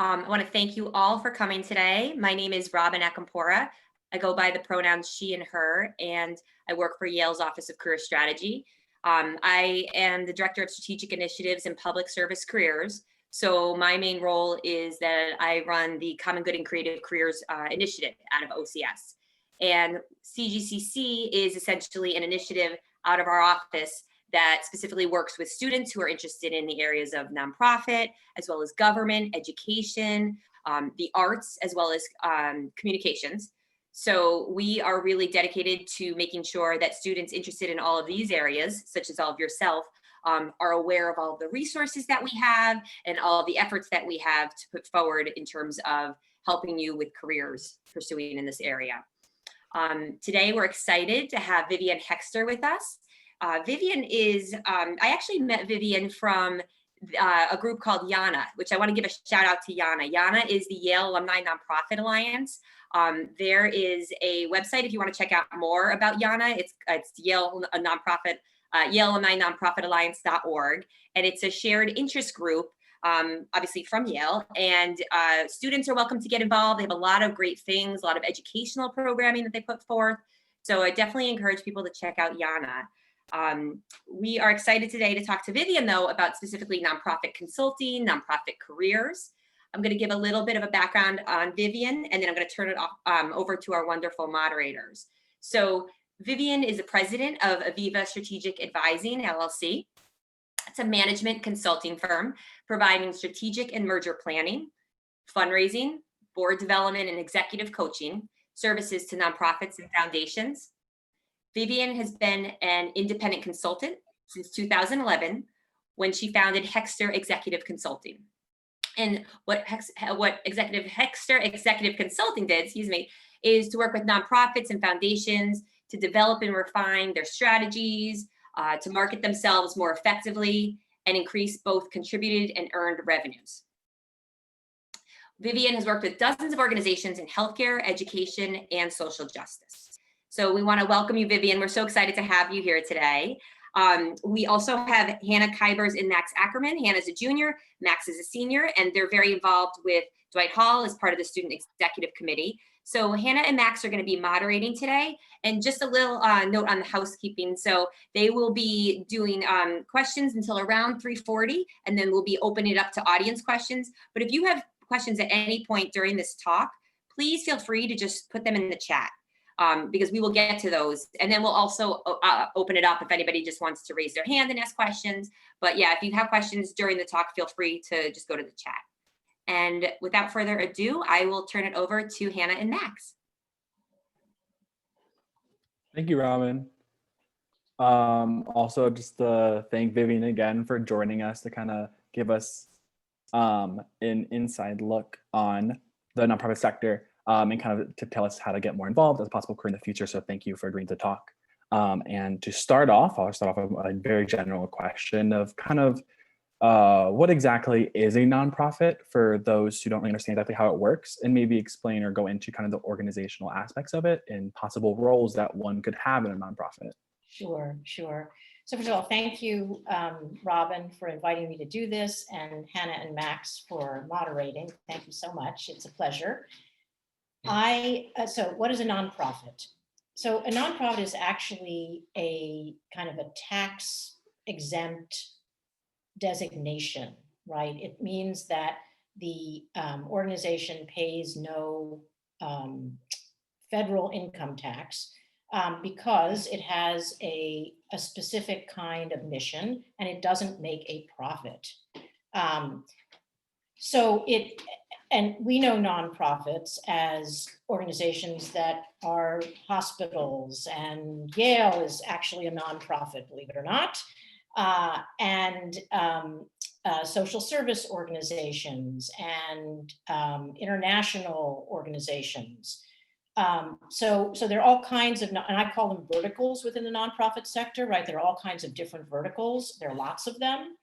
I want to thank you all for coming today. My name is Robin Akampora. I go by the pronouns she and her, and I work for Yale's Office of Career Strategy. I am the Director of Strategic Initiatives and Public Service Careers. So my main role is that I run the Common Good and Creative Careers Initiative out of OCS. And CGCC is essentially an initiative out of our office that specifically works with students who are interested in the areas of nonprofit, as well as government, education, the arts, as well as communications. So we are really dedicated to making sure that students interested in all of these areas, such as all of yourself, are aware of all the resources that we have and all of the efforts that we have to put forward in terms of helping you with careers pursuing in this area. Today, we're excited to have Vivien Hoexter with us. Vivien is, I actually met Vivien from a group called YANA, which I want to give a shout out to YANA. YANA is the Yale Alumni Nonprofit Alliance. There is a website if you want to check out more about YANA. It's Yale nonprofit, Yale Alumni Nonprofit Alliance.org, and it's a shared interest group, obviously from Yale, and students are welcome to get involved. They have a lot of great things, a lot of educational programming that they put forth. So I definitely encourage people to check out YANA. We are excited today to talk to Vivien, though, about specifically nonprofit consulting, nonprofit careers. I'm going to give a little bit of a background on Vivien, and then I'm going to turn it over to our wonderful moderators. So Vivien is the president of Aviva Strategic Advising, LLC. It's a management consulting firm providing strategic and merger planning, fundraising, board development, and executive coaching services to nonprofits and foundations. Vivien has been an independent consultant since 2011 when she founded Hoexter Executive Consulting. And what Executive Hoexter Executive Consulting did, is to work with nonprofits and foundations to develop and refine their strategies, to market themselves more effectively, and increase both contributed and earned revenues. Vivien has worked with dozens of organizations in healthcare, education, and social justice. So we want to welcome you, Vivien. We're so excited to have you here today. We also have Hannah Kiburz and Max Ackerman. Hannah's a junior, Max is a senior, and they're very involved with Dwight Hall as part of the Student Executive Committee. So Hannah and Max are going to be moderating today. And just a little note on the housekeeping. So they will be doing questions until around 3:40, and then we'll be opening it up to audience questions. But if you have questions at any point during this talk, please feel free to just put them in the chat. Because we will get to those. And then we'll also open it up if anybody just wants to raise their hand and ask questions. But yeah, if you have questions during the talk, feel free to just go to the chat. And without further ado, I will turn it over to Hannah and Max. Thank you, Robin. Also, just to thank Vivien again for joining us to kind of give us an inside look on the nonprofit sector. And kind of to tell us how to get more involved as a possible career in the future. So thank you for agreeing to talk. And to start off, I'll start off with a very general question of kind of what exactly is a nonprofit for those who don't really understand exactly how it works, and maybe explain or go into kind of the organizational aspects of it and possible roles that one could have in a nonprofit. Sure. So first of all, thank you, Robin, for inviting me to do this, and Hannah and Max for moderating. Thank you so much. It's a pleasure. So what is a nonprofit? So a nonprofit is actually a kind of a tax exempt designation, right? It means that the organization pays no federal income tax because it has a specific kind of mission and it doesn't make a profit. And we know nonprofits as organizations that are hospitals, and Yale is actually a nonprofit, believe it or not, and social service organizations and international organizations. So there are all kinds of, and I call them verticals within the nonprofit sector, right? There are all kinds of different verticals. There are lots of them.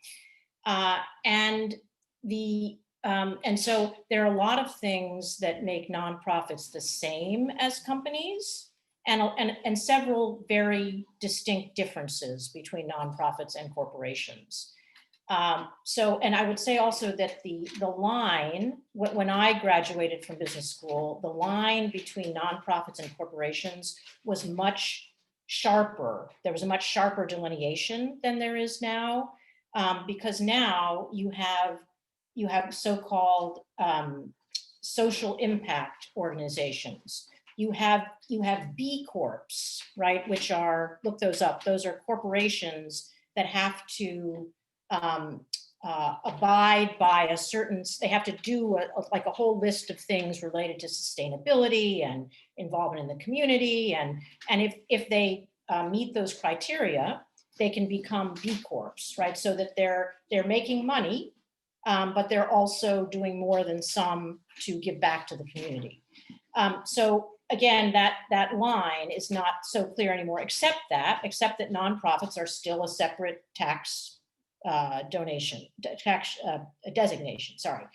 And so there are a lot of things that make nonprofits the same as companies, and several very distinct differences between nonprofits and corporations. And I would say also that the line, when I graduated from business school, the line between nonprofits and corporations was much sharper. There was a much sharper delineation than there is now, because now you have so-called social impact organizations. You have B Corps, right? Which are, look those up. Those are corporations that have to abide by a certain, they have to do like a whole list of things related to sustainability and involvement in the community. And if they meet those criteria, they can become B Corps, right? So that they're making money, but they're also doing more than some to give back to the community. So again, that line is not so clear anymore, except that nonprofits are still a separate tax designation, sorry.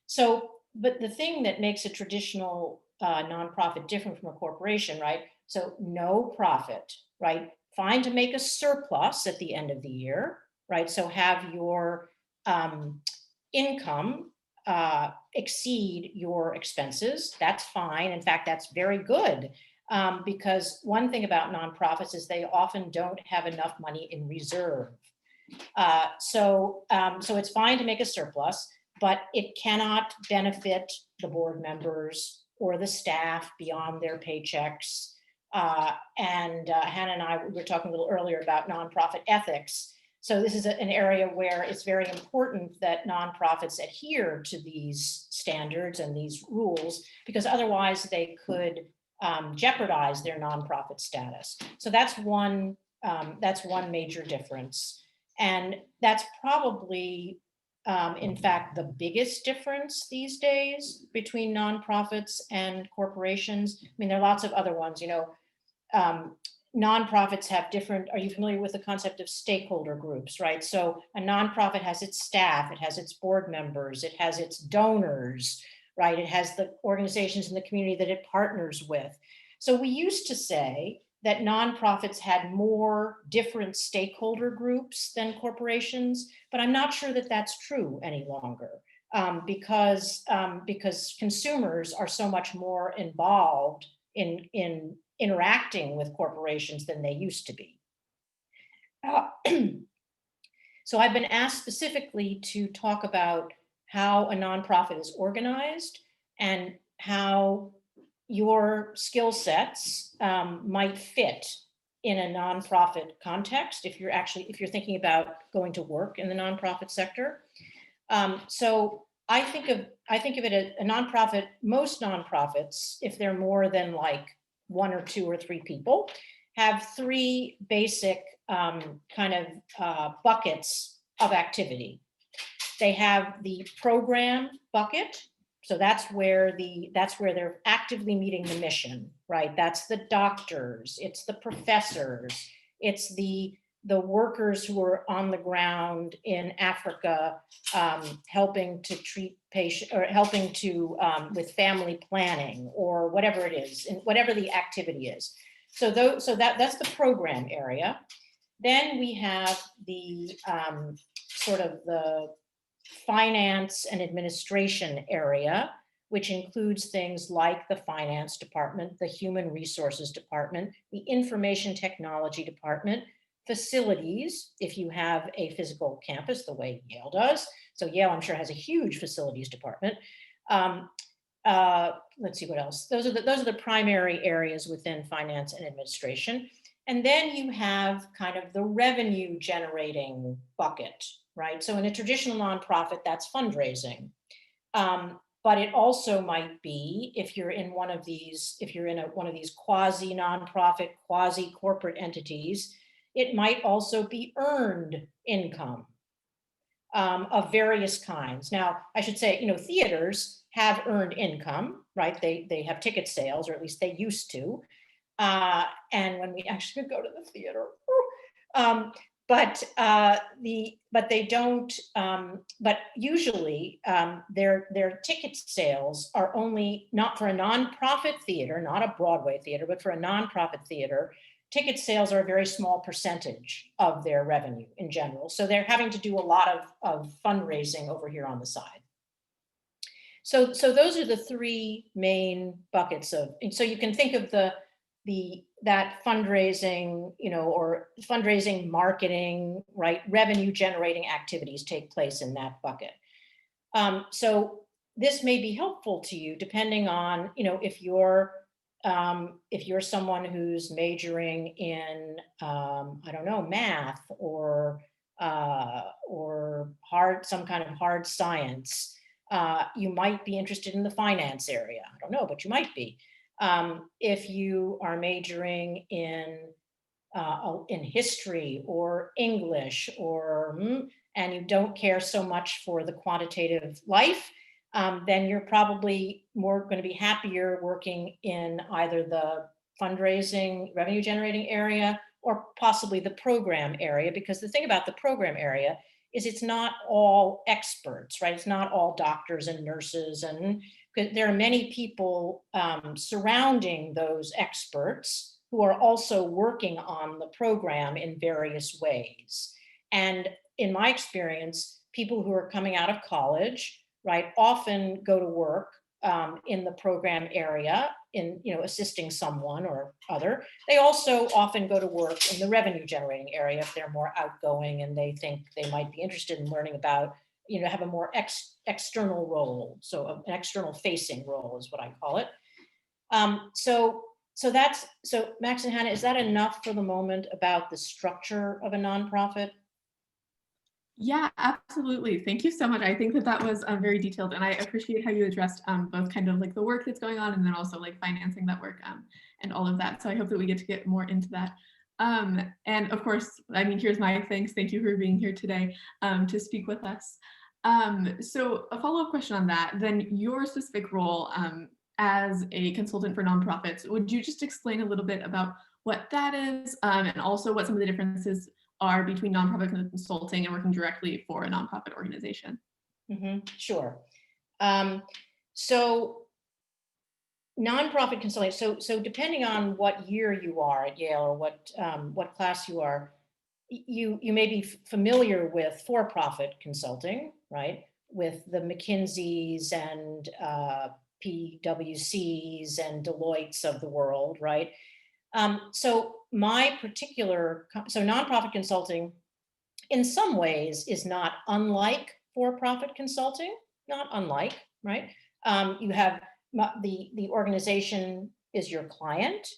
So, but the thing that makes a traditional nonprofit different from a corporation, right? So no profit, right? Fine to make a surplus at the end of the year, right? So have your income exceed your expenses. That's fine. In fact, that's very good. Because one thing about nonprofits is they often don't have enough money in reserve. So it's fine to make a surplus, but it cannot benefit the board members or the staff beyond their paychecks. And Hannah and I were talking a little earlier about nonprofit ethics. So this is an area where it's very important that nonprofits adhere to these standards and these rules, because otherwise they could jeopardize their nonprofit status. So that's one major difference. And that's probably, in fact, the biggest difference these days between nonprofits and corporations. I mean, there are lots of other ones, you know. Nonprofits have different, are you familiar with the concept of stakeholder groups, right? So a nonprofit has its staff, it has its board members, it has its donors, right? It has the organizations in the community that it partners with. So we used to say that nonprofits had more different stakeholder groups than corporations, but I'm not sure that that's true any longer, because consumers are so much more involved in interacting with corporations than they used to be. So I've been asked specifically to talk about how a nonprofit is organized and how your skill sets might fit in a nonprofit context if you're thinking about going to work in the nonprofit sector. So I think of it as a nonprofit. Most nonprofits, if they're more than like 1 or 2 or 3 people, have 3 basic buckets of activity. They have the program bucket. So that's where they're actively meeting the mission, right? That's the doctors, it's the professors, it's the workers who are on the ground in Africa, helping to treat patients or helping to with family planning or whatever it is, and whatever the activity is. So that's the program area. Then we have the sort of the finance and administration area, which includes things like the finance department, the human resources department, the information technology department, facilities, if you have a physical campus the way Yale does. So Yale, I'm sure, has a huge facilities department. Let's see what else. Those are the primary areas within finance and administration. And then you have kind of the revenue generating bucket, right? So in a traditional nonprofit, that's fundraising. But it also might be, if you're in one of these quasi nonprofit, quasi corporate entities, it might also be earned income of various kinds. Now, I should say, theaters have earned income, right? They have ticket sales, or at least they used to. And when we actually go to the theater, but they don't. But usually, their ticket sales are only, not for a nonprofit theater, not a Broadway theater, but for a nonprofit theater, ticket sales are a very small percentage of their revenue in general. So they're having to do a lot of fundraising over here on the side. So those are the three main buckets and so you can think of that fundraising, or fundraising, marketing, right? Revenue generating activities take place in that bucket. So this may be helpful to you depending on, if you're someone who's majoring in, I don't know, math or some kind of hard science. You might be interested in the finance area. I don't know, but you might be. If you are majoring in history or English, and you don't care so much for the quantitative life, then you're probably more going to be happier working in either the fundraising, revenue generating area, or possibly the program area. Because the thing about the program area is it's not all experts, right? It's not all doctors and nurses, and there are many people surrounding those experts who are also working on the program in various ways. And in my experience, people who are coming out of college, right, often go to work in the program area in, assisting someone or other. They also often go to work in the revenue generating area if they're more outgoing and they think they might be interested in learning about, have a more external role. So an external facing role is what I call it. So Max and Hannah, is that enough for the moment about the structure of a nonprofit? Yeah, absolutely. Thank you so much. I think that was very detailed, and I appreciate how you addressed both kind of like the work that's going on and then also like financing that work and all of that. So I hope that we get to get more into that. And of course, I mean, here's my thanks. Thank you for being here today to speak with us. So a follow-up question on that, then your specific role as a consultant for nonprofits, would you just explain a little bit about what that is and also what some of the differences are between nonprofit consulting and working directly for a nonprofit organization? Sure. So nonprofit consulting, so depending on what year you are at Yale or what class you are, you may be familiar with for-profit consulting, right? With the McKinseys and PwCs and Deloittes of the world, right? So nonprofit consulting in some ways is not unlike for-profit consulting, not unlike, right? You have the organization is your client.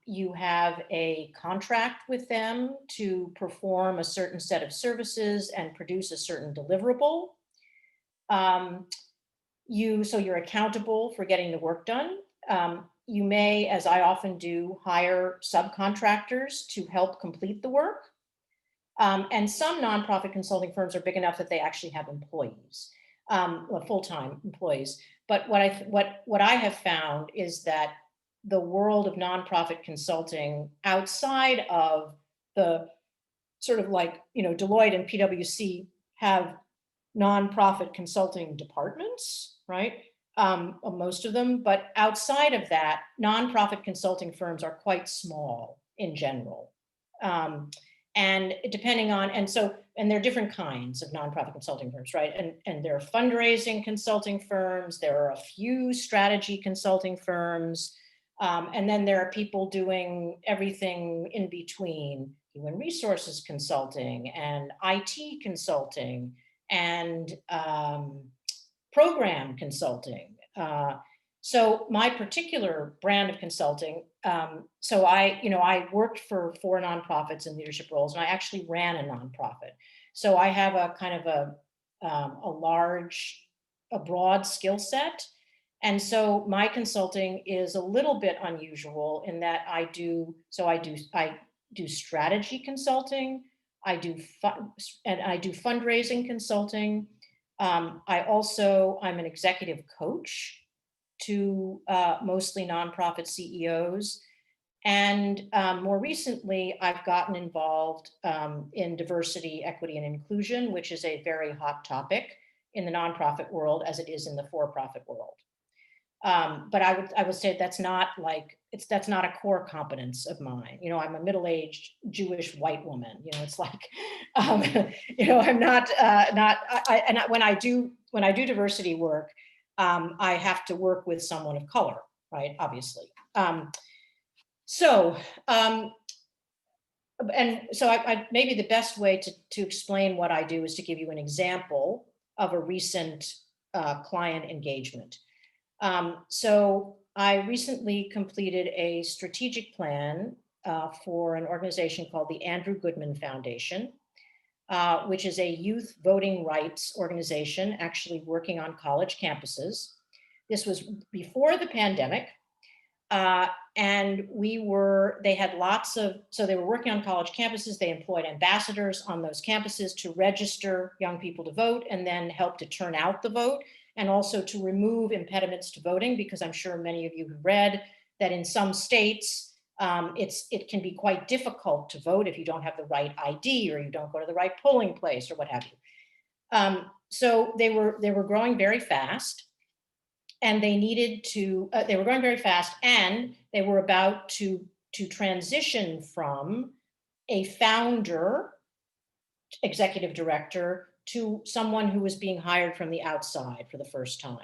You have a contract with them to perform a certain set of services and produce a certain deliverable. So you're accountable for getting the work done. You may, as I often do, hire subcontractors to help complete the work. And some nonprofit consulting firms are big enough that they actually have employees, full-time employees. But what I have found is that the world of nonprofit consulting outside of the sort of like, Deloitte and PwC have nonprofit consulting departments, right? Most of them, but outside of that, nonprofit consulting firms are quite small in general. And depending on, and there are different kinds of nonprofit consulting firms, right? And there are fundraising consulting firms, there are a few strategy consulting firms, and then there are people doing everything in between, human resources consulting and IT consulting and program consulting. So my particular brand of consulting, so I worked for 4 nonprofits in leadership roles, and I actually ran a nonprofit. So I have a kind of a broad skill set. And so my consulting is a little bit unusual in that I do strategy consulting, I do fundraising consulting. I'm an executive coach to mostly nonprofit CEOs. And more recently, I've gotten involved in diversity, equity, and inclusion, which is a very hot topic in the nonprofit world as it is in the for-profit world. But I would say that's not a core competence of mine. You know, I'm a middle-aged Jewish white woman. You know, it's like, you know, I'm not. When I do diversity work, I have to work with someone of color, right? Obviously. And so maybe the best way to explain what I do is to give you an example of a recent client engagement. So I recently completed a strategic plan for an organization called the Andrew Goodman Foundation, which is a youth voting rights organization actually working on college campuses. This was before the pandemic. And they had so they were working on college campuses. They employed ambassadors on those campuses to register young people to vote and then help to turn out the vote, and also to remove impediments to voting, because I'm sure many of you have read that in some states, it can be quite difficult to vote if you don't have the right ID or you don't go to the right polling place or what have you. So they were growing very fast. And they needed to, they were going very fast, and they were about to transition from a founder, executive director, to someone who was being hired from the outside for the first time.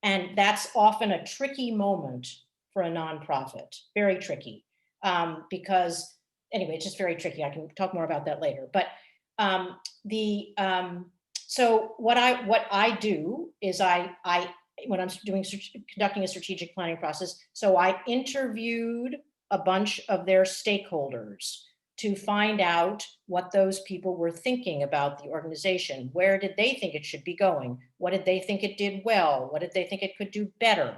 And that's often a tricky moment for a nonprofit, very tricky, because anyway, it's just very tricky. I can talk more about that later. But so what I do is when I'm conducting a strategic planning process, so I interviewed a bunch of their stakeholders to find out what those people were thinking about the organization. Where did they think it should be going? What did they think it did well? What did they think it could do better?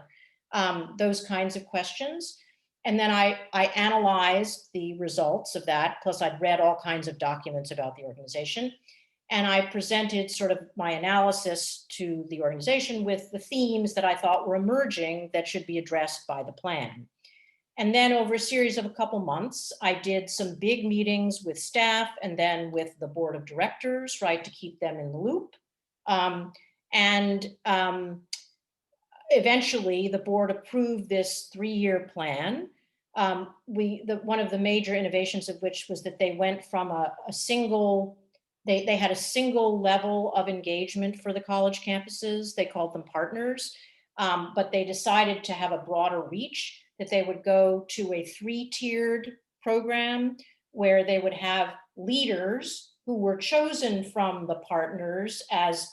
Those kinds of questions. And then I analyzed the results of that, plus I'd read all kinds of documents about the organization. And I presented sort of my analysis to the organization with the themes that I thought were emerging that should be addressed by the plan. And then over a series of a couple months, I did some big meetings with staff and then with the board of directors, right, to keep them in the loop. Eventually, the board approved this 3-year plan. One of the major innovations of which was that they went from a single, they had a single level of engagement for the college campuses. They called them partners, but they decided to have a broader reach, that they would go to a 3-tiered program where they would have leaders who were chosen from the partners as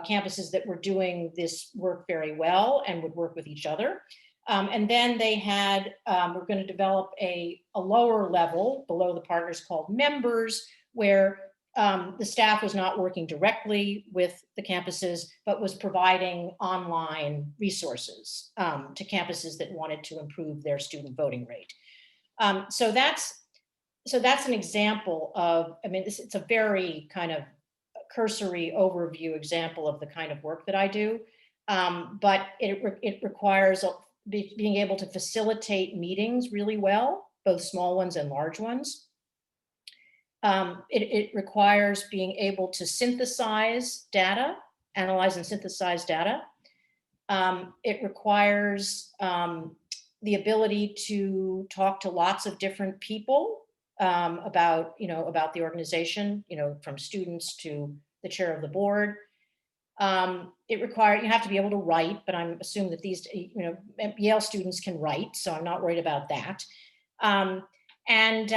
campuses that were doing this work very well and would work with each other. And then they were going to develop a lower level below the partners called members, where the staff was not working directly with the campuses, but was providing online resources to campuses that wanted to improve their student voting rate. So that's an example of, I mean, it's a very kind of cursory overview example of the kind of work that I do, but it requires being able to facilitate meetings really well, both small ones and large ones. It requires being able to synthesize data, analyze and synthesize data. It requires the ability to talk to lots of different people about the organization, from students to the chair of the board. You have to be able to write, but I'm assuming that these, Yale students can write, so I'm not worried about that. And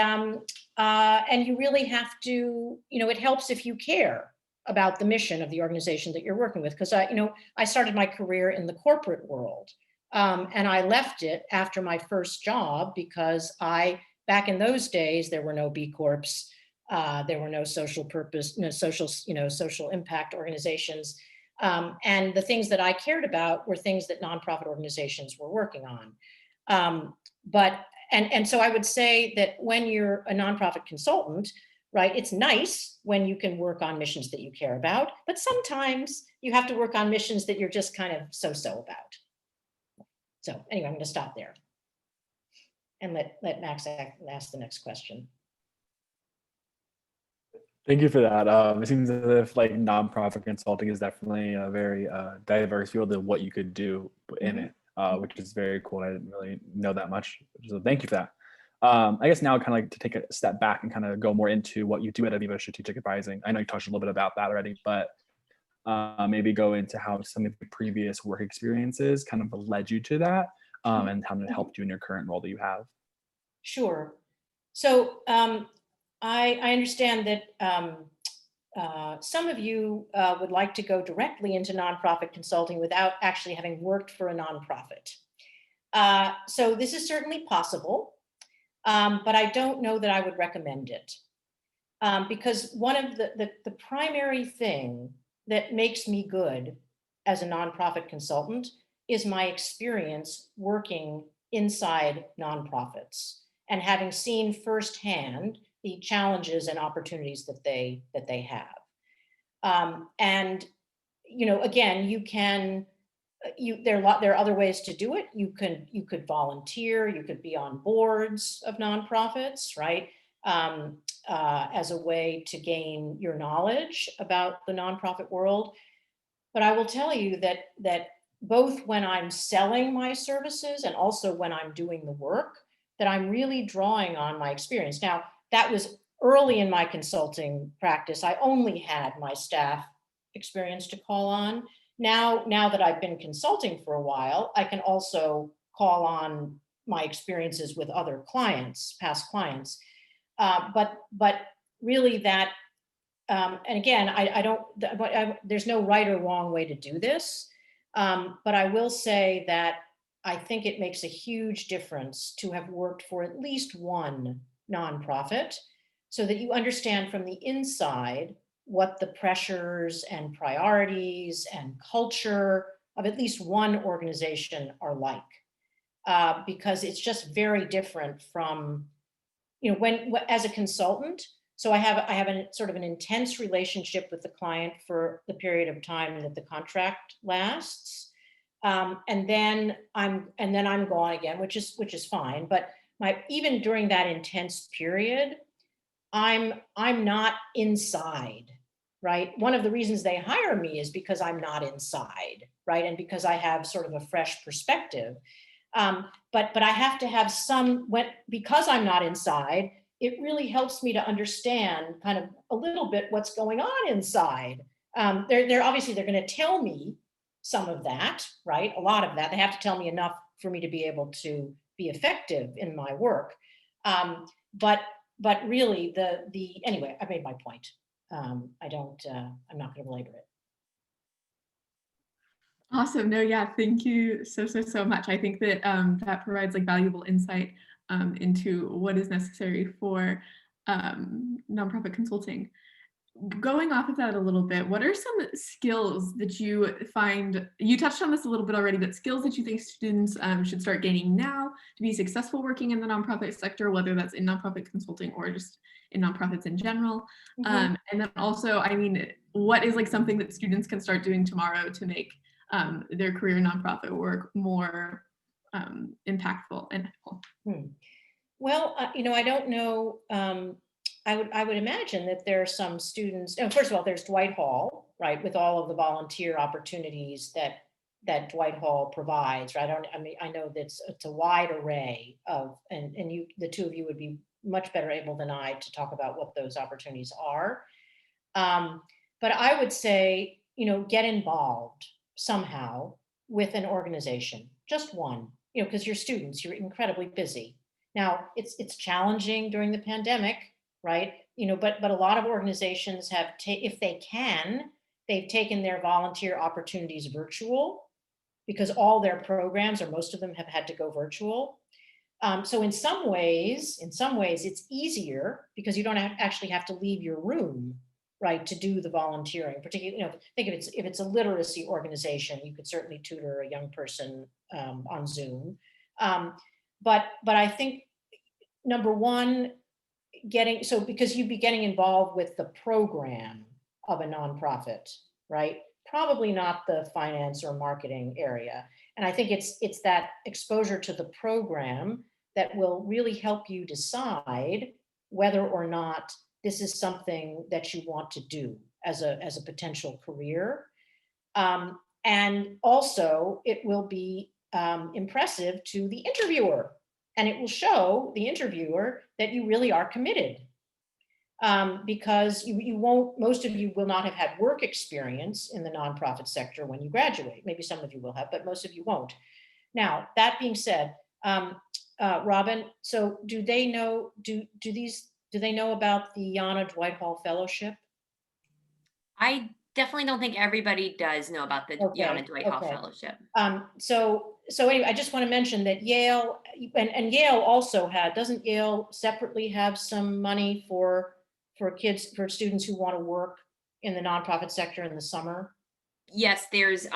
you really have to, it helps if you care about the mission of the organization that you're working with. Because I started my career in the corporate world, and I left it after my first job because back in those days, there were no B Corps, there were no social purpose, social impact organizations. And the things that I cared about were things that nonprofit organizations were working on. And so I would say that when you're a nonprofit consultant, right, it's nice when you can work on missions that you care about, but sometimes you have to work on missions that you're just kind of so-so about. So anyway, I'm going to stop there and let Max ask the next question. Thank you for that. It seems as if nonprofit consulting is definitely a very diverse field of what you could do in it. which is very cool. I didn't really know that much, so thank you for that. I guess now kind of like to take a step back and kind of go more into what you do at Aviva Strategic Advising. I know you touched a little bit about that already, but maybe go into how some of the previous work experiences kind of led you to that, and how it helped you in your current role that you have. Sure. So I understand that some of you would like to go directly into nonprofit consulting without actually having worked for a nonprofit. So this is certainly possible, but I don't know that I would recommend it. Because one of the primary thing that makes me good as a nonprofit consultant is my experience working inside nonprofits and having seen firsthand the challenges and opportunities that they have. And again, there are other ways to do it. You could volunteer, you could be on boards of nonprofits, right? As a way to gain your knowledge about the nonprofit world. But I will tell you that both when I'm selling my services and also when I'm doing the work, that I'm really drawing on my experience. Now, that was early in my consulting practice. I only had my staff experience to call on. Now that I've been consulting for a while, I can also call on my experiences with other clients, past clients. But really that, and again, there's no right or wrong way to do this. But I will say that I think it makes a huge difference to have worked for at least one nonprofit so that you understand from the inside what the pressures and priorities and culture of at least one organization are like. Because it's just very different from, when as a consultant. So I have a sort of an intense relationship with the client for the period of time that the contract lasts, and then I'm gone again, which is fine. But even during that intense period, I'm not inside, right? One of the reasons they hire me is because I'm not inside, right, and because I have sort of a fresh perspective. But I have to have because I'm not inside, it really helps me to understand kind of a little bit what's going on inside. They're obviously they're going to tell me some of that, right? A lot of that. They have to tell me enough for me to be able to be effective in my work. But really anyway, I made my point. I'm not going to belabor it. Awesome. No, yeah, thank you so much. I think that that provides like valuable insight into what is necessary for nonprofit consulting. Going off of that a little bit, what are some skills that you find, you touched on this a little bit already, but skills that you think students should start gaining now to be successful working in the nonprofit sector, whether that's in nonprofit consulting or just in nonprofits in general? And then also, I mean, what is like something that students can start doing tomorrow to make their career nonprofit work more impactful and helpful? Well, I don't know. I would imagine that there are some students. First of all, there's Dwight Hall, right, with all of the volunteer opportunities that Dwight Hall provides, right? I know that it's a wide array of, and you, the two of you, would be much better able than I to talk about what those opportunities are. But I would say, get involved somehow with an organization, just one, because you're students, you're incredibly busy. Now, it's challenging during the pandemic, right? But a lot of organizations have, if they can, they've taken their volunteer opportunities virtual because all their programs, or most of them, have had to go virtual. So in some ways, it's easier because you don't actually have to leave your room, right, to do the volunteering. Particularly, think if it's a literacy organization, you could certainly tutor a young person on Zoom. But I think number one, because you'd be getting involved with the program of a nonprofit, right? Probably not the finance or marketing area. And I think it's that exposure to the program that will really help you decide whether or not this is something that you want to do as a potential career. And also it will be impressive to the interviewer. And it will show the interviewer that you really are committed. Because you won't, most of you will not have had work experience in the nonprofit sector when you graduate. Maybe some of you will have, but most of you won't. Now, that being said, Robin, so do they know, do they know about the YANA Dwight Hall Fellowship? I definitely don't think everybody does know about the YANA Dwight Hall Okay. Fellowship. So anyway, I just want to mention that Yale, and Yale also doesn't Yale separately have some money for students who want to work in the nonprofit sector in the summer? Yes, there's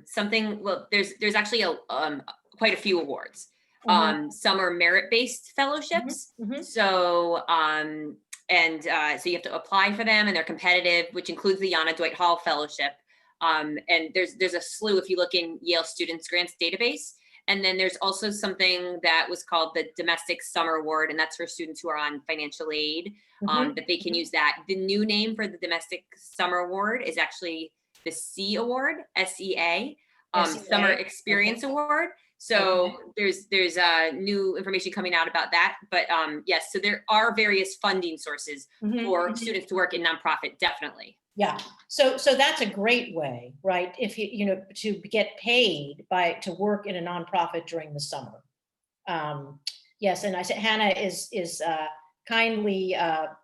something, well, there's actually quite a few awards. Some are merit-based fellowships. So so you have to apply for them, and they're competitive, which includes the YANA Dwight Hall Fellowship. And there's a slew if you look in Yale Students Grants database. And then there's also something that was called the Domestic Summer Award, and that's for students who are on financial aid, that they can use that. The new name for the Domestic Summer Award is actually the SEA Award, SEA, Summer Experience Award. So there's new information coming out about that. But yes, so there are various funding sources for students to work in nonprofit, definitely. Yeah, so that's a great way, right? If you to get paid to work in a nonprofit during the summer. Yes, and I said Hannah is kindly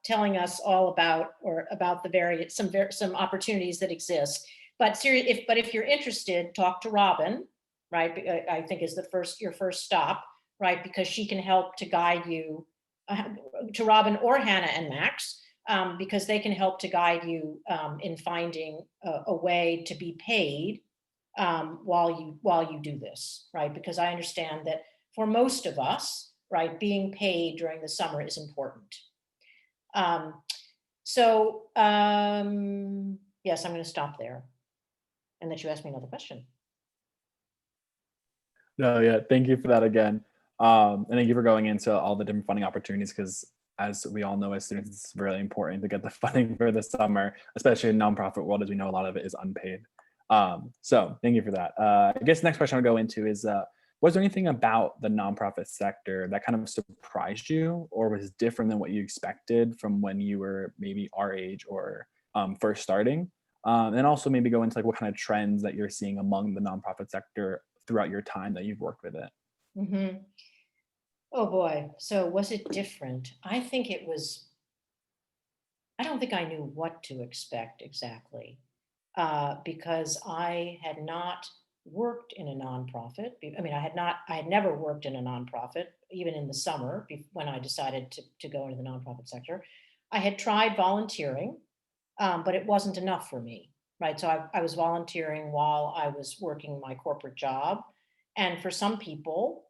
telling us all about the various some opportunities that exist. But if you're interested, talk to Robin, right? I think is your first stop, right? Because she can help to guide you to Robin or Hannah and Max. Because they can help to guide you in finding a way to be paid while you do this, right? Because I understand that for most of us, right, being paid during the summer is important. Yes, I'm going to stop there, and let you ask me another question. No, yeah, thank you for that again, and thank you for going into all the different funding opportunities, because as we all know as students, it's really important to get the funding for the summer, especially in nonprofit world, as we know a lot of it is unpaid. So thank you for that. I guess next question I'll go into is, was there anything about the nonprofit sector that kind of surprised you or was different than what you expected from when you were maybe our age or first starting? And also maybe go into like what kind of trends that you're seeing among the nonprofit sector throughout your time that you've worked with it. Oh boy, so was it different? I don't think I knew what to expect exactly, because I had not worked in a nonprofit. I mean, I had never worked in a nonprofit, even in the summer when I decided to go into the nonprofit sector. I had tried volunteering, but it wasn't enough for me, right? So I was volunteering while I was working my corporate job. And for some people,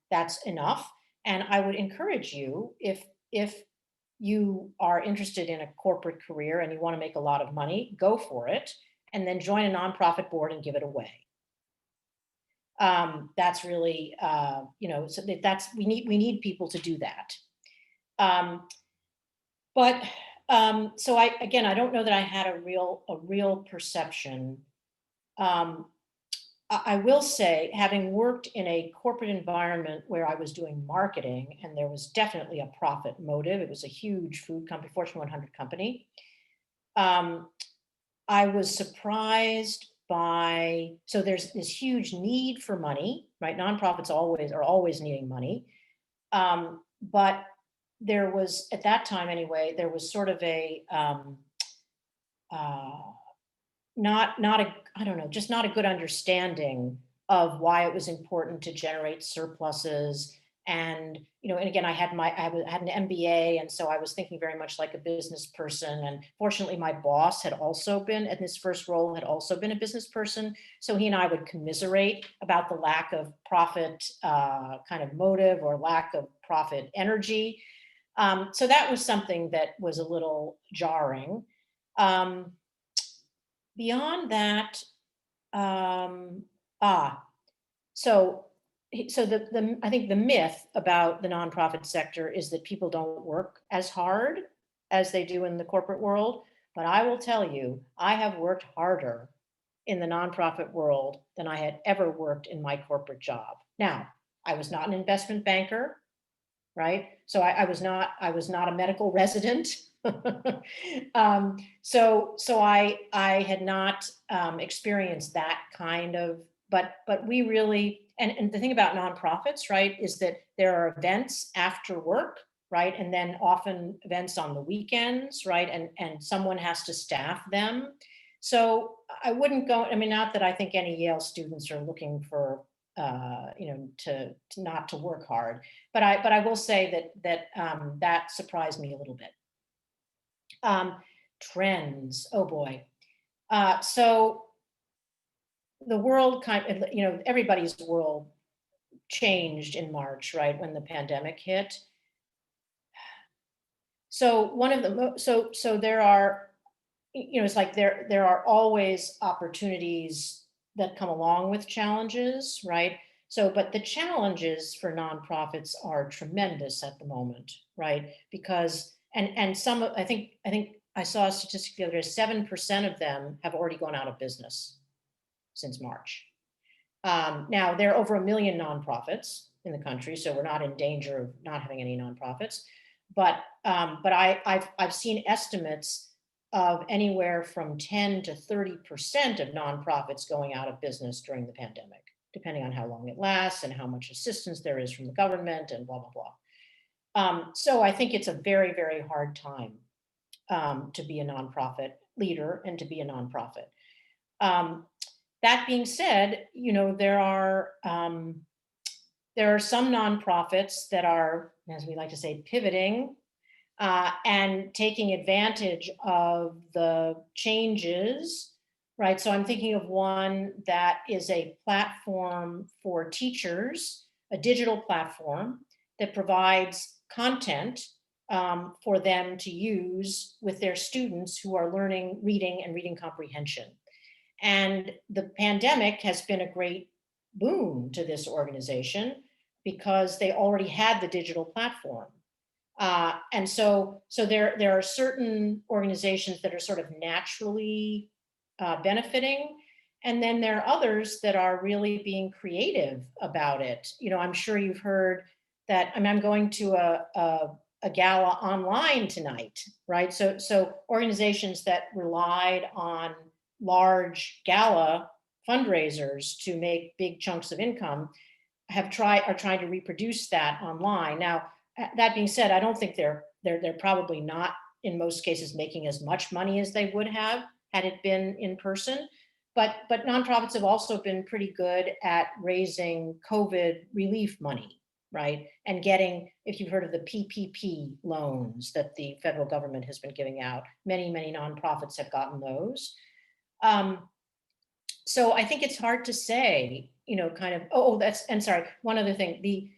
that's enough. And I would encourage you, if you are interested in a corporate career and you want to make a lot of money, go for it, and then join a nonprofit board and give it away. That's really, so we need people to do that. So I don't know that I had a real perception. I will say, having worked in a corporate environment where I was doing marketing, and there was definitely a profit motive, it was a huge food company, Fortune 100 company. I was surprised by, so there's this huge need for money, right? Nonprofits are always needing money. But there was, at that time anyway, there was sort of a, just not a good understanding of why it was important to generate surpluses. And, and again, I had an MBA. And so I was thinking very much like a business person. And fortunately, my boss had also been, in his first role, had also been a business person. So he and I would commiserate about the lack of profit kind of motive or lack of profit energy. So that was something that was a little jarring. Beyond that, I think the myth about the nonprofit sector is that people don't work as hard as they do in the corporate world. But I will tell you, I have worked harder in the nonprofit world than I had ever worked in my corporate job. Now, I was not an investment banker, right? So I was not a medical resident. So I had not experienced that kind of, but we really, and the thing about nonprofits, right, is that there are events after work, right? And then often events on the weekends, right? And someone has to staff them. So I wouldn't go, I mean, not that I think any Yale students are looking for, to not to work hard, but I will say that surprised me a little bit. Trends, oh boy. So the world everybody's world changed in March, right, when the pandemic hit. So one of the so there are, it's like there are always opportunities that come along with challenges, right? So, but the challenges for nonprofits are tremendous at the moment, right? Because and some, I think I saw a statistic the other day, 7% of them have already gone out of business since March. Now there are over 1 million nonprofits in the country, so we're not in danger of not having any nonprofits. But I've seen estimates of anywhere from 10 to 30% of nonprofits going out of business during the pandemic, depending on how long it lasts and how much assistance there is from the government and blah, blah, blah. So I think it's a very, very hard time to be a nonprofit leader and to be a nonprofit. That being said, there are some nonprofits that are, as we like to say, pivoting and taking advantage of the changes, right? So I'm thinking of one that is a platform for teachers, a digital platform that provides content for them to use with their students who are learning reading and reading comprehension. And the pandemic has been a great boon to this organization because they already had the digital platform. And so there are certain organizations that are sort of naturally benefiting. And then there are others that are really being creative about it. I'm sure you've heard that, I'm going to a gala online tonight, right? So organizations that relied on large gala fundraisers to make big chunks of income are trying to reproduce that online. Now, that being said, I don't think they're probably not in most cases making as much money as they would have had it been in person. But nonprofits have also been pretty good at raising COVID relief money, right? And getting, if you've heard of the PPP loans that the federal government has been giving out, many nonprofits have gotten those. So I think it's hard to say, one other thing, the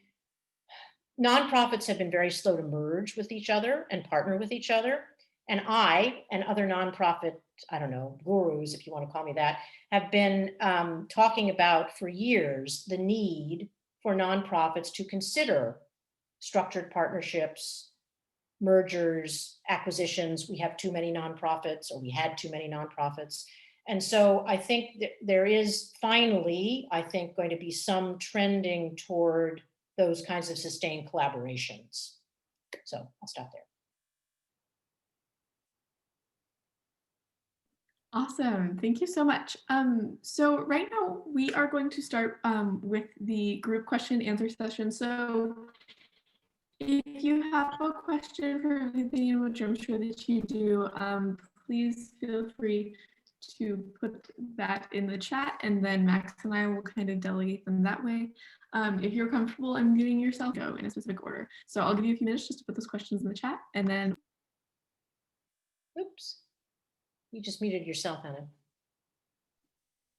nonprofits have been very slow to merge with each other and partner with each other. And I and other nonprofit, gurus, if you want to call me that, have been talking about for years the need for nonprofits to consider structured partnerships, mergers, acquisitions. We have too many nonprofits, or we had too many nonprofits. And so I think that there is finally, going to be some trending toward those kinds of sustained collaborations. So I'll stop there. Awesome. Thank you so much. So right now we are going to start with the group question and answer session. So if you have a question for Vivian, which I'm sure that you do, please feel free to put that in the chat, and then Max and I will kind of delegate them that way. If you're comfortable unmuting yourself, go in a specific order. So I'll give you a few minutes just to put those questions in the chat, and then. Oops, you just muted yourself, Hannah.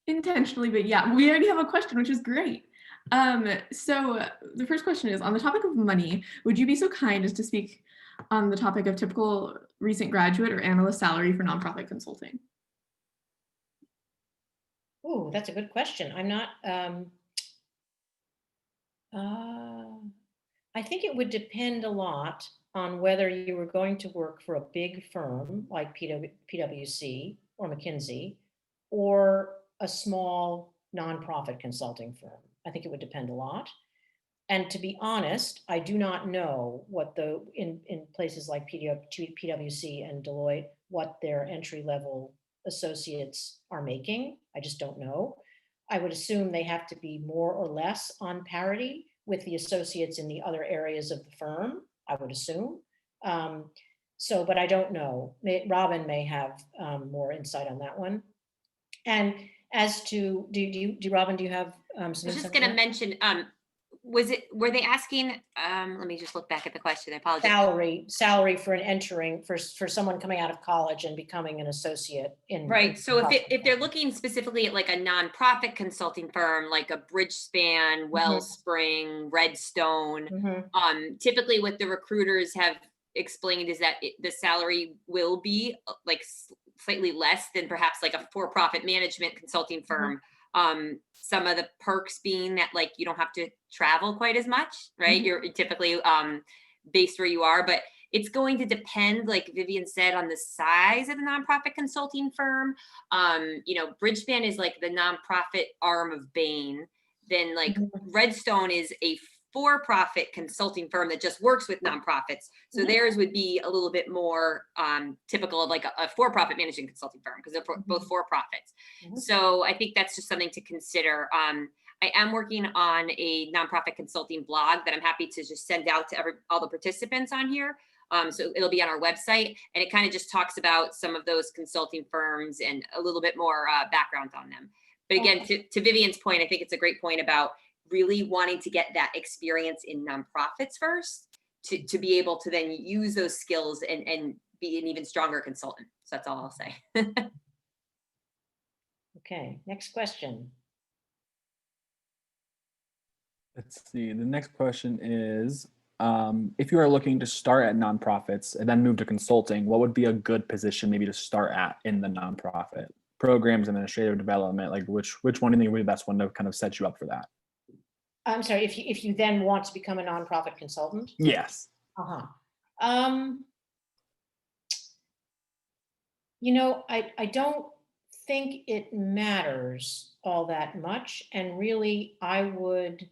Intentionally, but yeah, we already have a question, which is great. So the first question is, on the topic of money, would you be so kind as to speak on the topic of typical recent graduate or analyst salary for nonprofit consulting? Oh, that's a good question. I'm not, I think it would depend a lot on whether you were going to work for a big firm like PwC or McKinsey, or a small nonprofit consulting firm. I think it would depend a lot. And to be honest, I do not know what in places like PwC and Deloitte, what their entry level associates are making. I just don't know. I would assume they have to be more or less on parity with the associates in the other areas of the firm, I would assume. But I don't know. Robin may have more insight on that one. And as to, Robin, do you have some I was insight just on going to that? mention, were they asking, let me just look back at the question, I apologize. Salary for for someone coming out of college and becoming an associate in. Right. So if they're looking specifically at like a nonprofit consulting firm, like a Bridgespan, Wellspring, Redstone, typically what the recruiters have explained is that the salary will be like slightly less than perhaps like a for-profit management consulting firm. Some of the perks being that like you don't have to travel quite as much, right? You're typically based where you are, but it's going to depend, like Vivien said, on the size of the nonprofit consulting firm. Bridgespan is like the nonprofit arm of Bain. Then like Redstone is a for-profit consulting firm that just works with nonprofits. So theirs would be a little bit more typical of like a for-profit managing consulting firm because they're both for-profits. So I think that's just something to consider. I am working on a nonprofit consulting blog that I'm happy to just send out to all the participants on here. So it'll be on our website, and it kind of just talks about some of those consulting firms and a little bit more background on them. But again, to Vivien's point, I think it's a great point about really wanting to get that experience in nonprofits first to be able to then use those skills and be an even stronger consultant. So that's all I'll say. Okay, next question. Let's see. The next question is, if you are looking to start at nonprofits and then move to consulting, what would be a good position maybe to start at in the nonprofit? Programs, administrative development, like which one do you think would be the best one to kind of set you up for that? I'm sorry, if you then want to become a nonprofit consultant? Yes. I don't think it matters all that much. And really, I would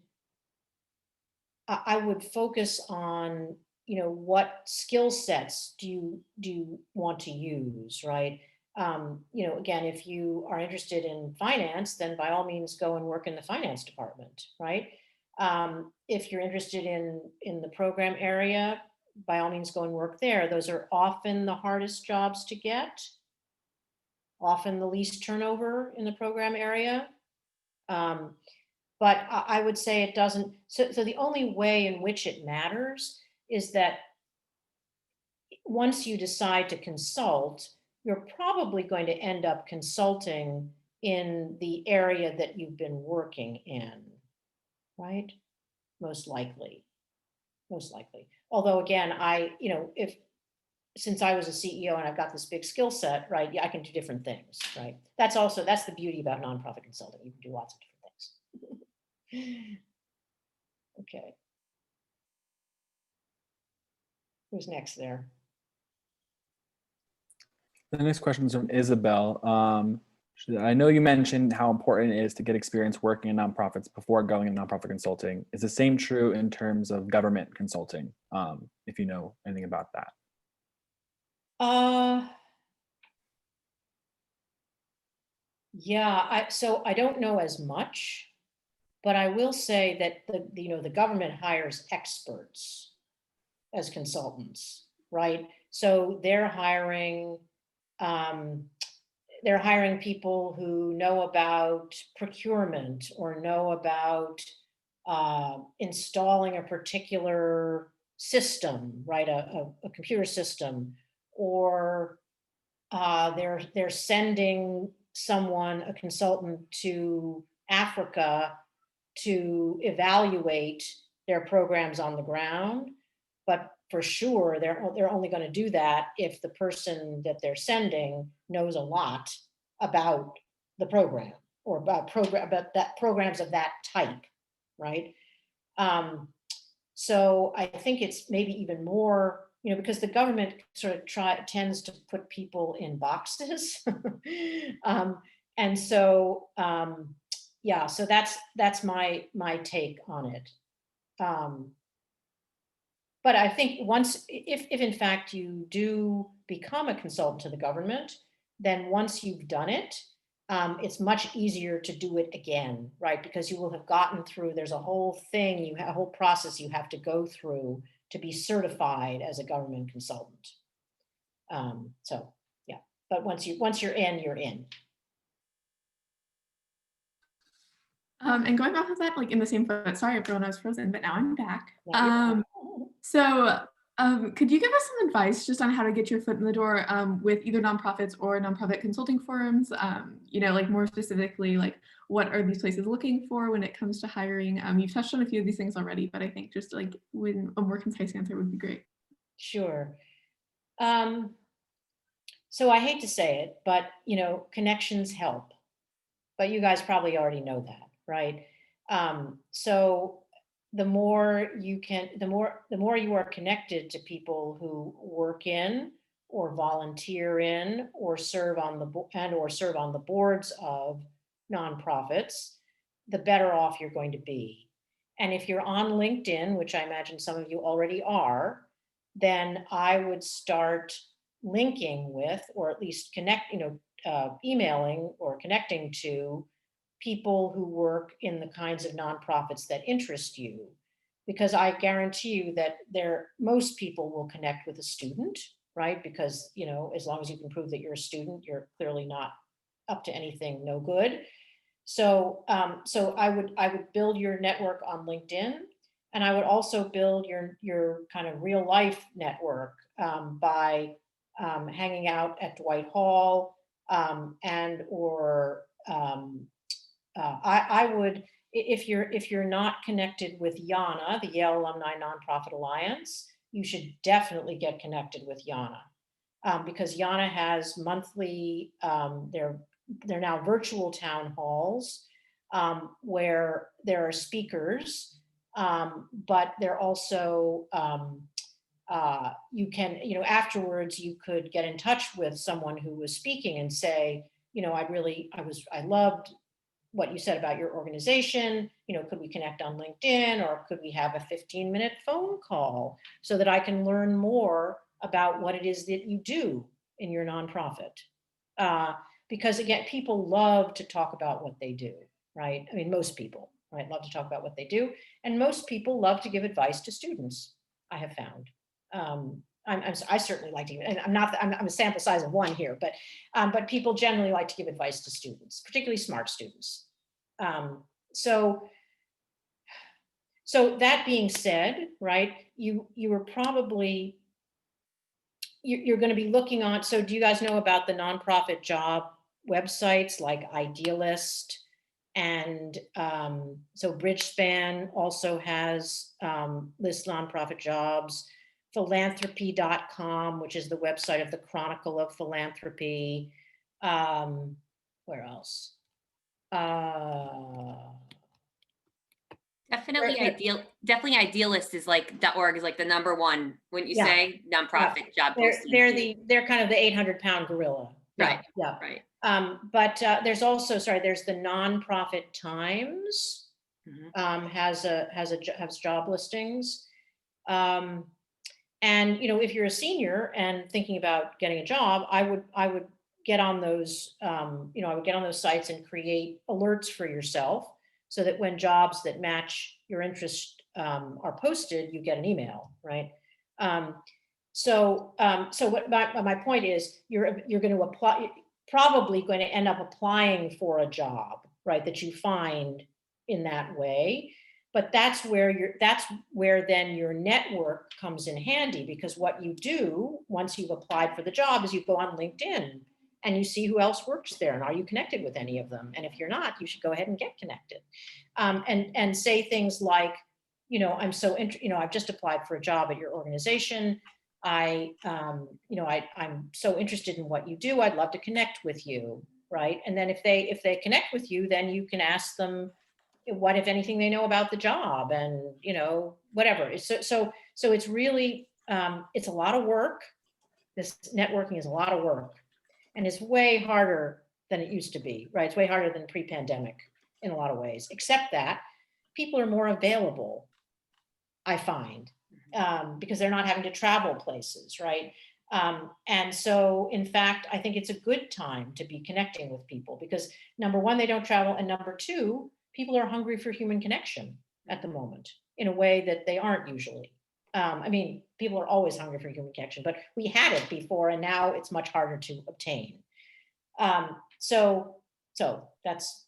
focus on, what skill sets do you want to use, right? Again, if you are interested in finance, then by all means go and work in the finance department, right? If you're interested in the program area, by all means go and work there. Those are often the hardest jobs to get, often the least turnover in the program area. But I would say it doesn't, so the only way in which it matters is that once you decide to consult, you're probably going to end up consulting in the area that you've been working in, right? Most likely. Although again, since I was a CEO and I've got this big skill set, right? Yeah, I can do different things, right? That's the beauty about nonprofit consulting. You can do lots of different things. Okay. Who's next there? The next question is from Isabel. I know you mentioned how important it is to get experience working in nonprofits before going into nonprofit consulting. Is the same true in terms of government consulting? If you know anything about that. Yeah, so I don't know as much, but I will say that the government hires experts as consultants, right? So they're hiring people who know about procurement or know about installing a particular system, right? A computer system, or they're sending someone, a consultant, to Africa to evaluate their programs on the ground. But for sure, they're only going to do that if the person that they're sending knows a lot about the program or about programs of that type, right? So I think it's maybe even more, because the government sort of tends to put people in boxes, And so, yeah, so that's my take on it. But I think once, if in fact you do become a consultant to the government, then once you've done it, it's much easier to do it again, right? Because you will have gotten through, there's a whole thing, a whole process you have to go through to be certified as a government consultant. So yeah, but once you're in, you're in. And going off of that, like in the same foot, sorry everyone, I was frozen, but now I'm back. Yeah, So could you give us some advice just on how to get your foot in the door with either nonprofits or nonprofit consulting firms? You know, like more specifically, like what are these places looking for when it comes to hiring? You've touched on a few of these things already, but I think just like when a more concise answer would be great. Sure. So I hate to say it, but you know, connections help. But you guys probably already know that, right? So the more you can, the more you are connected to people who work in or volunteer in or serve on the boards of nonprofits, the better off you're going to be. And if you're on LinkedIn, which I imagine some of you already are, then I would start linking with, or at least emailing or connecting to people who work in the kinds of nonprofits that interest you, because I guarantee you that most people will connect with a student, right? Because, you know, as long as you can prove that you're a student, you're clearly not up to anything no good. So, so I would build your network on LinkedIn, and I would also build your kind of real life network by hanging out at Dwight Hall and or I would, if you're not connected with YANA, the Yale Alumni Nonprofit Alliance, you should definitely get connected with YANA because YANA has monthly, they're now virtual town halls where there are speakers, but they're also you can, you know, afterwards you could get in touch with someone who was speaking and say, you know, I loved what you said about your organization, you know, could we connect on LinkedIn, or could we have a 15-minute phone call so that I can learn more about what it is that you do in your nonprofit? Because again, people love to talk about what they do, right? I mean, most people, right, love to talk about what they do. And most people love to give advice to students, I have found. I certainly like to give, and I'm a sample size of one here, but people generally like to give advice to students, particularly smart students. So that being said, right, you were probably, you're going to be looking on, so do you guys know about the nonprofit job websites like Idealist? And so Bridgespan also has lists nonprofit jobs. Philanthropy.com, which is the website of the Chronicle of Philanthropy. Where else? Definitely Idealist is like .org is like the number one, wouldn't you say, nonprofit job posting. They're kind of the 800-pound gorilla. Right. Yeah. Right. But there's also, there's the Nonprofit Times has job listings. And, you know, if you're a senior and thinking about getting a job, I would get on those, you know, I would get on those sites and create alerts for yourself so that when jobs that match your interest are posted, you get an email, right? So what my point is, you're going to apply, probably going to end up applying for a job, right, that you find in that way. But that's where then your network comes in handy, because what you do once you've applied for the job is you go on LinkedIn and you see who else works there, and are you connected with any of them? And if you're not, you should go ahead and get connected, and say things like, you know, I've just applied for a job at your organization. You know, I'm so interested in what you do. I'd love to connect with you, right? And then if they connect with you, then you can ask them what, if anything, they know about the job, and, you know, whatever. So it's really, it's a lot of work. This networking is a lot of work, and it's way harder than it used to be, right? It's way harder than pre-pandemic in a lot of ways, except that people are more available, I find, because they're not having to travel places, right? And so, in fact, I think it's a good time to be connecting with people because number one, they don't travel, and number two, people are hungry for human connection at the moment in a way that they aren't usually. I mean, people are always hungry for human connection, but we had it before, and now it's much harder to obtain. So that's.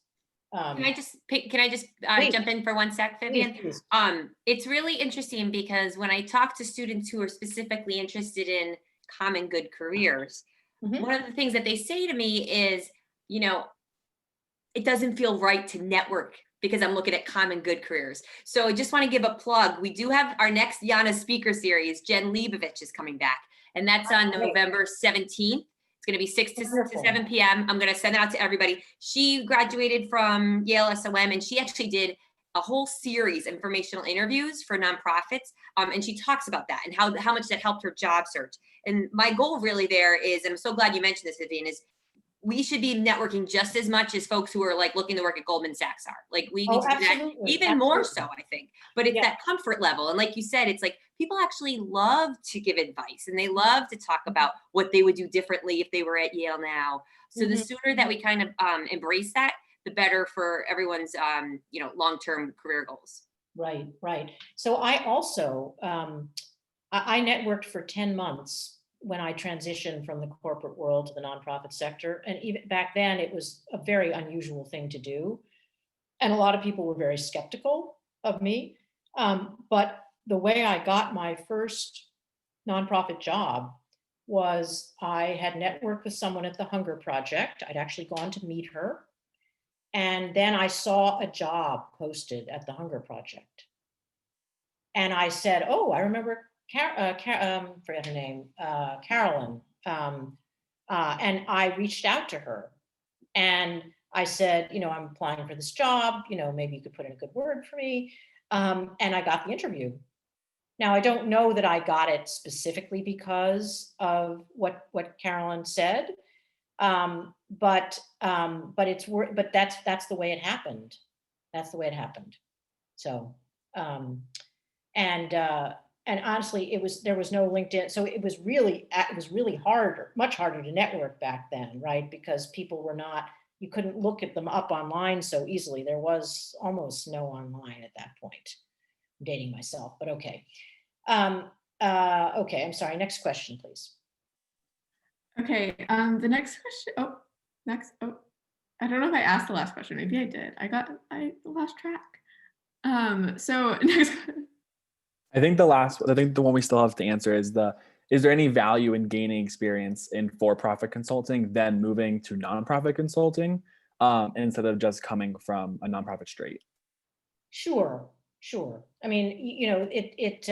Can I just Please. jump in for one sec, Vivian? Please. It's really interesting because when I talk to students who are specifically interested in common good careers, Mhm. one of the things that they say to me is, you know, it doesn't feel right to network because I'm looking at common good careers. So I just want to give a plug. We do have our next YANA speaker series. Jen Leibovich is coming back, and that's on Great. November 17th. It's going to be 6 to Wonderful. 7 p.m. I'm going to send it out to everybody. She graduated from Yale SOM, and she actually did a whole series of informational interviews for nonprofits. And she talks about that and how much that helped her job search. And my goal really there is, and I'm so glad you mentioned this, Vivian, is we should be networking just as much as folks who are like looking to work at Goldman Sachs are. Like we need to do that even more so, I think. But it's that comfort level. And like you said, it's like people actually love to give advice and they love to talk about what they would do differently if they were at Yale now. So the sooner that we kind of embrace that, the better for everyone's long-term career goals. Right, right. So I also, I networked for 10 months when I transitioned from the corporate world to the nonprofit sector. And even back then, it was a very unusual thing to do. And a lot of people were very skeptical of me. But the way I got my first nonprofit job was I had networked with someone at the Hunger Project. I'd actually gone to meet her. And then I saw a job posted at the Hunger Project. And I said, oh, I remember forget her name, Carolyn. And I reached out to her and I said, I'm applying for this job, maybe you could put in a good word for me. And I got the interview. Now, I don't know that I got it specifically because of what Carolyn said, but that's the way it happened. That's the way it happened. So, and honestly, there was no LinkedIn, so it was really hard, much harder to network back then, right? Because people were not, you couldn't look at them up online so easily. There was almost no online at that point. I'm dating myself, but okay. Okay, I'm sorry. Next question, please. Okay, the next question. I don't know if I asked the last question. Maybe I did. I lost track. So next. I think the one we still have to answer is there any value in gaining experience in for-profit consulting then moving to nonprofit consulting instead of just coming from a nonprofit straight? Sure. I mean, it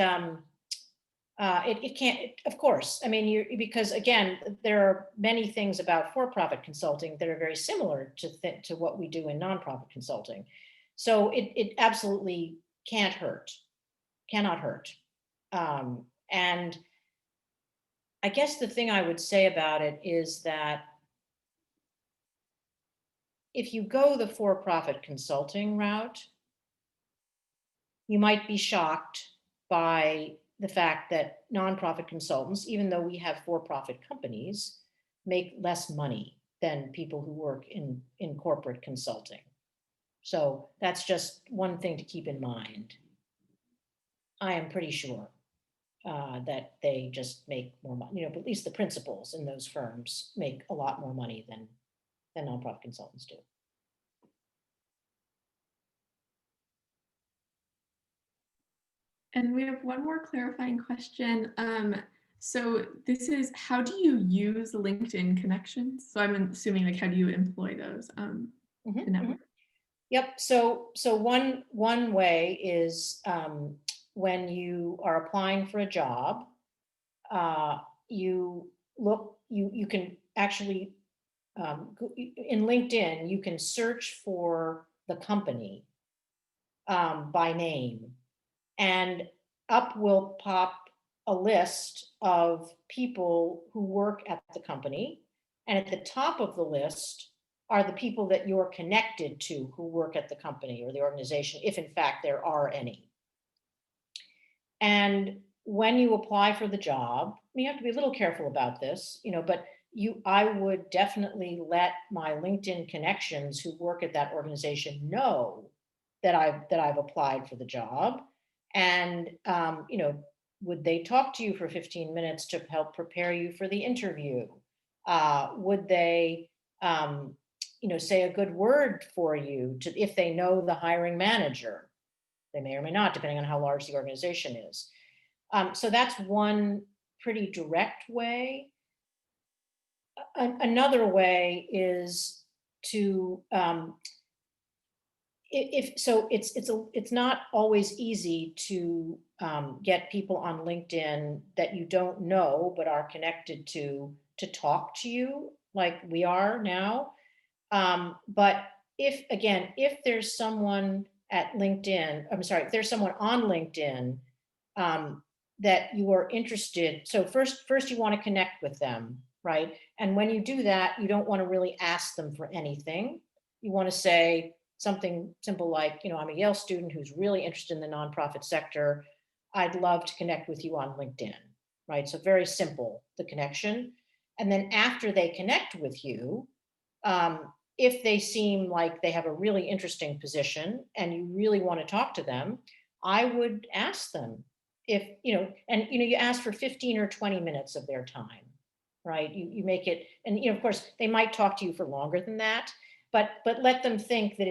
can't, of course. I mean, because again, there are many things about for-profit consulting that are very similar to what we do in nonprofit consulting. So it absolutely cannot hurt. And I guess the thing I would say about it is that if you go the for-profit consulting route, you might be shocked by the fact that nonprofit consultants, even though we have for-profit companies, make less money than people who work in corporate consulting. So that's just one thing to keep in mind. I am pretty sure that they just make more money, but at least the principals in those firms make a lot more money than nonprofit consultants do. And we have one more clarifying question. So this is, how do you use LinkedIn connections? So I'm assuming like, how do you employ those to network? Yep. So one way is when you are applying for a job, you can actually in LinkedIn you can search for the company by name, and up will pop a list of people who work at the company, and at the top of the list are the people that you're connected to who work at the company or the organization, if in fact there are any. And when you apply for the job, you have to be a little careful about this, but I would definitely let my LinkedIn connections who work at that organization know that I've applied for the job. And, would they talk to you for 15 minutes to help prepare you for the interview? Would they, say a good word for you if they know the hiring manager? They may or may not, depending on how large the organization is. So that's one pretty direct way. Another way is to, it's not always easy to get people on LinkedIn that you don't know but are connected to talk to you like we are now. But if there's someone at LinkedIn, if there's someone on LinkedIn that you are interested, so first you want to connect with them, right? And when you do that, you don't want to really ask them for anything. You want to say something simple like, I'm a Yale student who's really interested in the nonprofit sector. I'd love to connect with you on LinkedIn, right? So very simple, the connection. And then after they connect with you, if they seem like they have a really interesting position and you really want to talk to them, I would ask them if, you ask for 15 or 20 minutes of their time, right? You make it, and of course they might talk to you for longer than that, but let them think that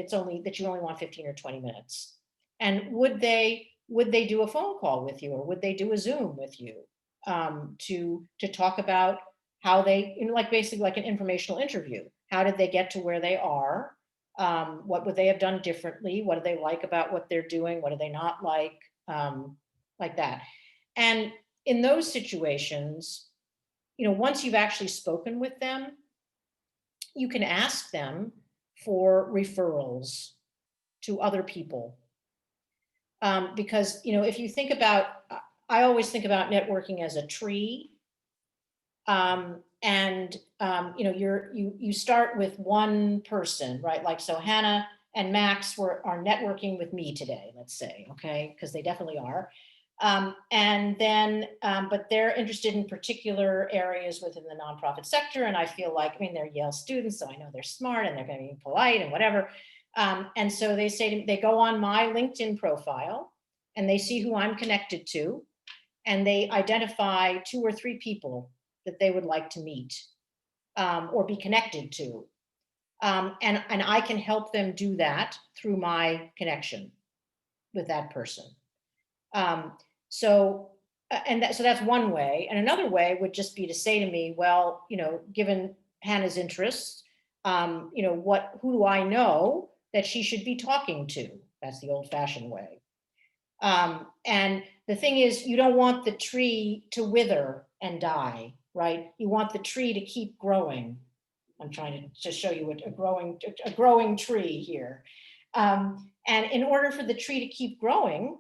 that you only want 15 or 20 minutes. And would they do a phone call with you, or would they do a Zoom with you to talk about how they, basically like an informational interview. How did they get to where they are? What would they have done differently? What do they like about what they're doing? What do they not like? Like that. And in those situations, once you've actually spoken with them, you can ask them for referrals to other people. Because, if you think about, I always think about networking as a tree. You start with one person, right? Like, so Hannah and Max are networking with me today, let's say, okay? Because they definitely are. But they're interested in particular areas within the nonprofit sector. And I feel like, they're Yale students, so I know they're smart and they're going to be polite and whatever. And so they go on my LinkedIn profile and they see who I'm connected to, and they identify 2 or 3 people that they would like to meet or be connected to. And I can help them do that through my connection with that person. So that's one way. And another way would just be to say to me, well, given Hannah's interests, who do I know that she should be talking to? That's the old-fashioned way. And the thing is, you don't want the tree to wither and die, right? You want the tree to keep growing. I'm trying to just show you a growing tree here. And in order for the tree to keep growing,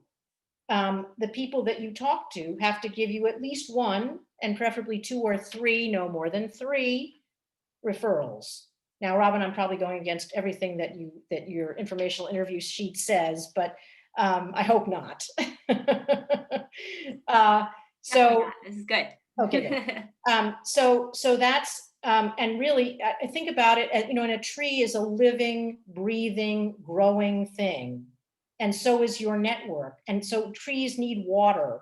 the people that you talk to have to give you at least 1, and preferably 2 or 3, no more than 3 referrals. Now, Robin, I'm probably going against everything that your informational interview sheet says, but I hope not. This is good. Okay. Good. So that's and really, I think about it as, and a tree is a living, breathing, growing thing, and so is your network. And so trees need water,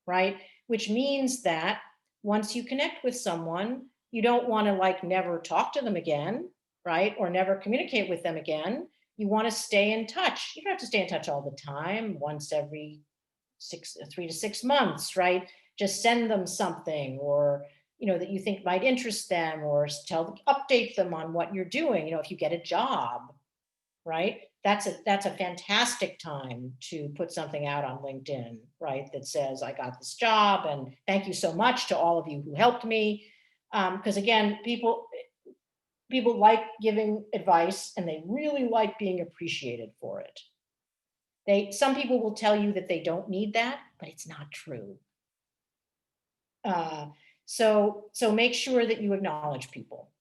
right? Which means that once you connect with someone, you don't want to never talk to them again, right? Or never communicate with them again. You want to stay in touch. You don't have to stay in touch all the time, once every 3 to 6 months, right? Just send them something, or that you think might interest them, or update them on what you're doing. If you get a job, right? That's a fantastic time to put something out on LinkedIn, right? That says, I got this job and thank you so much to all of you who helped me. Because again, people like giving advice, and they really like being appreciated for it. Some people will tell you that they don't need that, but it's not true. So make sure that you acknowledge people.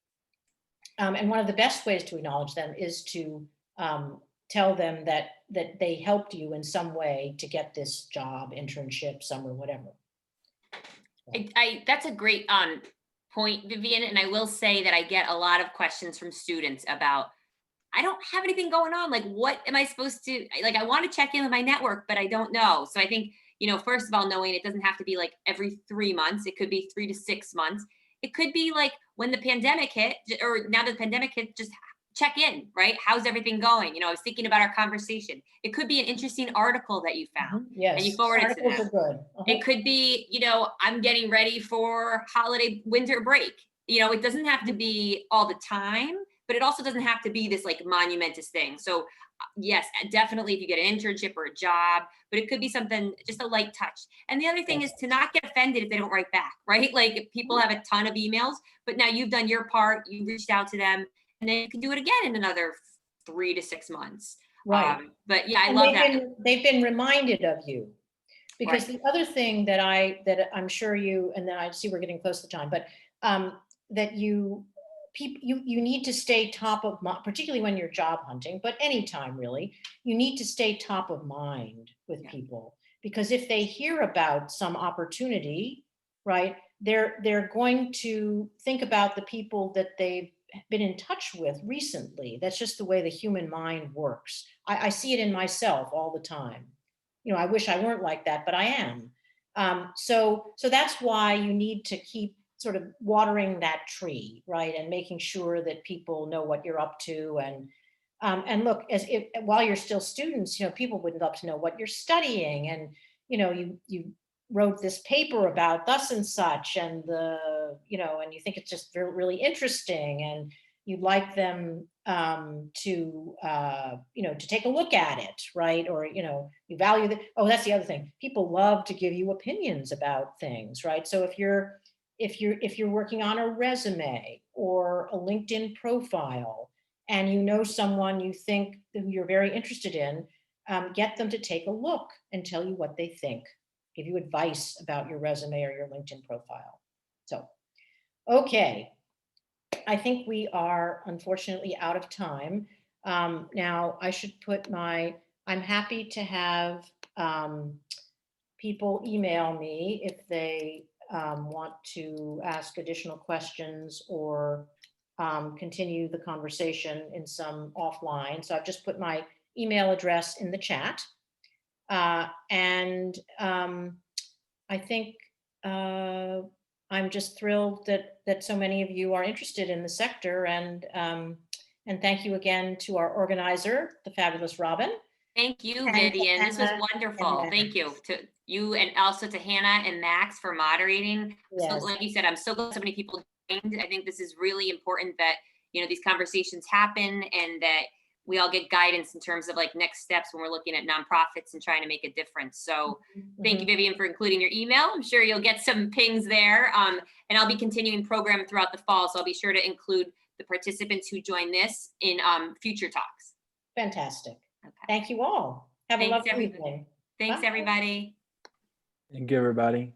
And one of the best ways to acknowledge them is to tell them that they helped you in some way to get this job, internship, summer, whatever. That's a great point, Vivian. And I will say that I get a lot of questions from students about, I don't have anything going on. Like, what am I supposed to, like, I want to check in with my network, but I don't know. So I think, first of all, knowing it doesn't have to be like every 3 months. It could be 3 to 6 months. It could be like when the pandemic hit, or now that the pandemic hit, just check in, right? How's everything going? I was thinking about our conversation. It could be an interesting article that you found. Yes. And you forward it to them. Articles are good. It could be, I'm getting ready for holiday winter break. It doesn't have to be all the time, but it also doesn't have to be this like monumentous thing. So yes, definitely if you get an internship or a job, but it could be something, just a light touch. And the other thing is to not get offended if they don't write back, right? Like if people have a ton of emails, but now you've done your part, you reached out to them, and then you can do it again in another 3 to 6 months. Right. But yeah, I And love that. They've been reminded of you. Because Right. the other thing that I'm sure you, and then I see we're getting close to time, but that you need to stay top of mind, particularly when you're job hunting, but anytime really, you need to stay top of mind with people, because if they hear about some opportunity, right, they're going to think about the people that they've been in touch with recently. That's just the way the human mind works. I see it in myself all the time. I wish I weren't like that, but I am. So that's why you need to keep sort of watering that tree, right? And making sure that people know what you're up to. And look, while you're still students, people would love to know what you're studying. And, you wrote this paper about thus and such, and and you think it's just really interesting, and you'd like them to take a look at it, right? Or, you value that. Oh, that's the other thing. People love to give you opinions about things, right? So if you're working on a resume or a LinkedIn profile, and someone you think who you're very interested in, get them to take a look and tell you what they think, give you advice about your resume or your LinkedIn profile. So, okay. I think we are unfortunately out of time. Now I should put I'm happy to have people email me if they want to ask additional questions or continue the conversation in some offline. So I've just put my email address in the chat. And I think I'm just thrilled that so many of you are interested in the sector, and thank you again to our organizer, the fabulous Robin. Thank you, Vivian. This was wonderful. Thank you to you, and also to Hannah and Max for moderating. Yes. So, like you said, I'm so glad so many people joined. I think this is really important that these conversations happen, and that we all get guidance in terms of like next steps when we're looking at nonprofits and trying to make a difference. So thank you, Vivian, for including your email. I'm sure you'll get some pings there. And I'll be continuing program throughout the fall. So I'll be sure to include the participants who join this in future talks. Fantastic. Okay. Thank you all. Have a lovely evening. Thanks, Bye. everybody. Thank you, everybody.